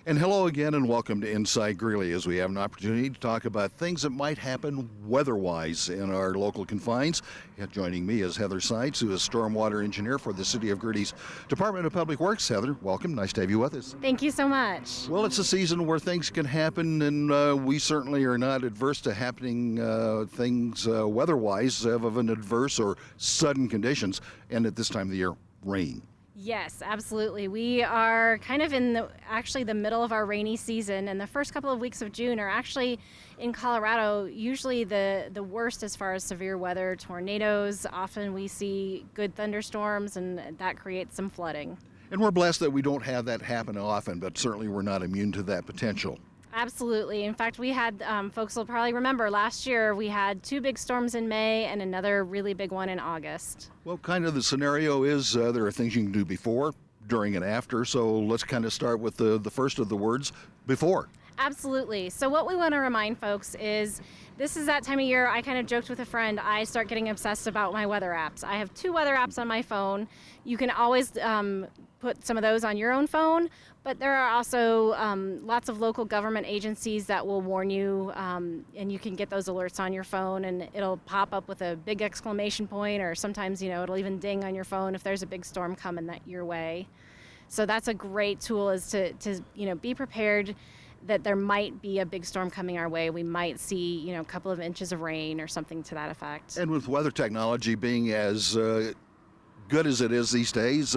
And hello again, and welcome to Inside Greeley, as we have an opportunity to talk about things that might happen weather-wise in our local confines. Joining me is Heather Seitz, who is Stormwater Engineer for the City of Greeley's Department of Public Works. Heather, welcome. Nice to have you with us. Thank you so much. Well, it's a season where things can happen, and we certainly are not adverse to happening things weather-wise of an adverse or sudden conditions, and at this time of the year, rain. Yes, absolutely. We are kind of in the middle of our rainy season, and the first couple of weeks of June are actually in Colorado usually the worst as far as severe weather, tornadoes. Often we see good thunderstorms, and that creates some flooding. And we're blessed that we don't have that happen often, but certainly we're not immune to that potential. Absolutely. In fact, we had, folks will probably remember, last year we had 2 big storms in May and another really big one in August. Well, kind of the scenario is there are things you can do before, during, and after. So let's kind of start with the first of the words, before. Absolutely. So what we want to remind folks is this is that time of year. I kind of joked with a friend, I start getting obsessed about my weather apps. I have 2 weather apps on my phone. You can always put some of those on your own phone, but there are also lots of local government agencies that will warn you, and you can get those alerts on your phone, and it'll pop up with a big exclamation point, or sometimes, it'll even ding on your phone if there's a big storm coming your way. So that's a great tool, is to be prepared that there might be a big storm coming our way. We might see, a couple of inches of rain or something to that effect. And with weather technology being as good as it is these days,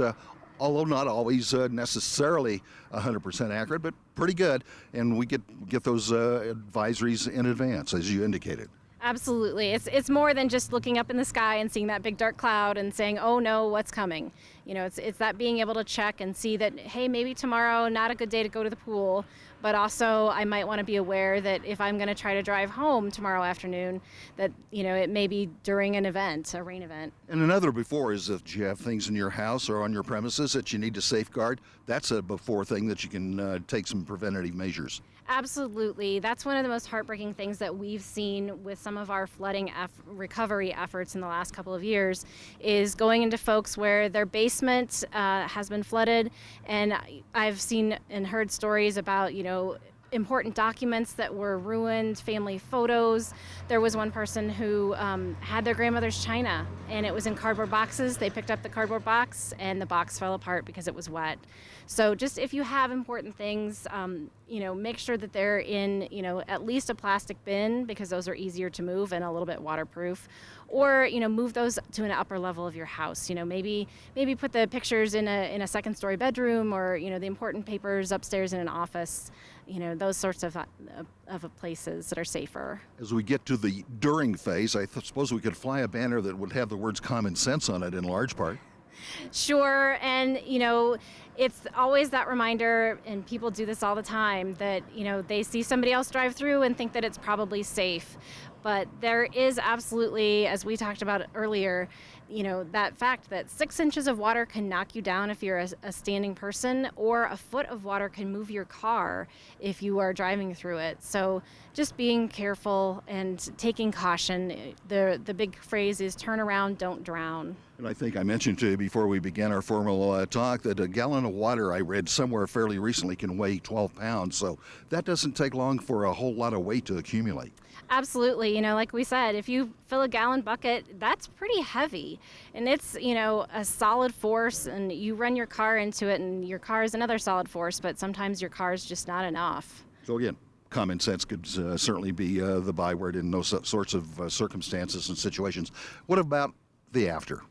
although not always necessarily 100% accurate, but pretty good, and we get those advisories in advance, as you indicated. Absolutely. It's more than just looking up in the sky and seeing that big dark cloud and saying, oh no, what's coming? It's that being able to check and see that, hey, maybe tomorrow not a good day to go to the pool, but also I might want to be aware that if I'm going to try to drive home tomorrow afternoon, that it may be during an event, a rain event. And another before is if you have things in your house or on your premises that you need to safeguard, that's a before thing that you can take some preventative measures. Absolutely. That's one of the most heartbreaking things that we've seen with some of our flooding recovery efforts in the last couple of years, is going into folks where their basement has been flooded. And I've seen and heard stories about, important documents that were ruined, family photos. There was one person who had their grandmother's china, and it was in cardboard boxes. They picked up the cardboard box, and the box fell apart because it was wet. So just if you have important things, make sure that they're in, at least a plastic bin, because those are easier to move and a little bit waterproof. Or, move those to an upper level of your house. Maybe put the pictures in a second story bedroom, or, the important papers upstairs in an office. Those sorts of places that are safer. As we get to the during phase, I suppose we could fly a banner that would have the words common sense on it in large part. Sure, and it's always that reminder, and people do this all the time, that they see somebody else drive through and think that it's probably safe. But there is absolutely, as we talked about earlier, that fact that 6 inches of water can knock you down if you're a standing person, or a foot of water can move your car if you are driving through it. So just being careful and taking caution. The big phrase is turn around, don't drown. And I think I mentioned to you before we began our formal talk that a gallon of water, I read somewhere fairly recently, can weigh 12 pounds. So that doesn't take long for a whole lot of weight to accumulate. Absolutely. Like we said, if you fill a gallon bucket, that's pretty heavy. And it's, a solid force, and you run your car into it, and your car is another solid force, but sometimes your car is just not enough. So again, common sense could certainly be the byword in those sorts of circumstances and situations. What about the after?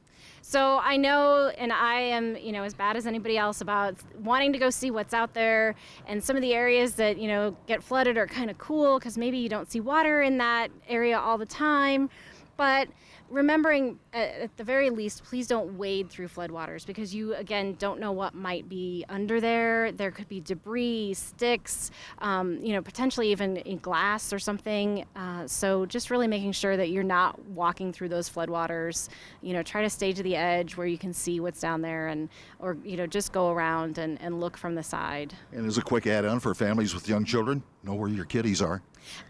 So I know, and I am, as bad as anybody else about wanting to go see what's out there, and some of the areas that, get flooded are kind of cool because maybe you don't see water in that area all the time. But remembering, at the very least, please don't wade through floodwaters, because you, again, don't know what might be under there. There could be debris, sticks, potentially even in glass or something. So just really making sure that you're not walking through those floodwaters. Try to stay to the edge where you can see what's down there, or just go around and look from the side. And as a quick add-on for families with young children, know where your kiddies are.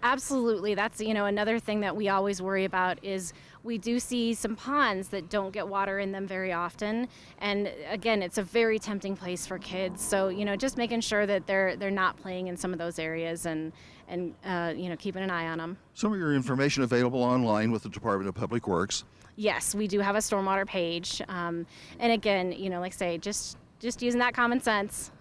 Absolutely. That's, another thing that we always worry about is we do see some ponds ponds that don't get water in them very often. And again, it's a very tempting place for kids. So, just making sure that they're not playing in some of those areas and keeping an eye on them. Some of your information available online with the Department of Public Works. Yes, we do have a stormwater page. And again, like I say, just using that common sense.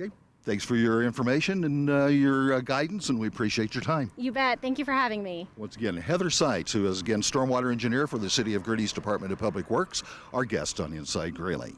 Okay. Thanks for your information and your guidance, and we appreciate your time. You bet. Thank you for having me. Once again, Heather Seitz, who is again stormwater engineer for the City of Greeley's Department of Public Works, our guest on Inside Greeley.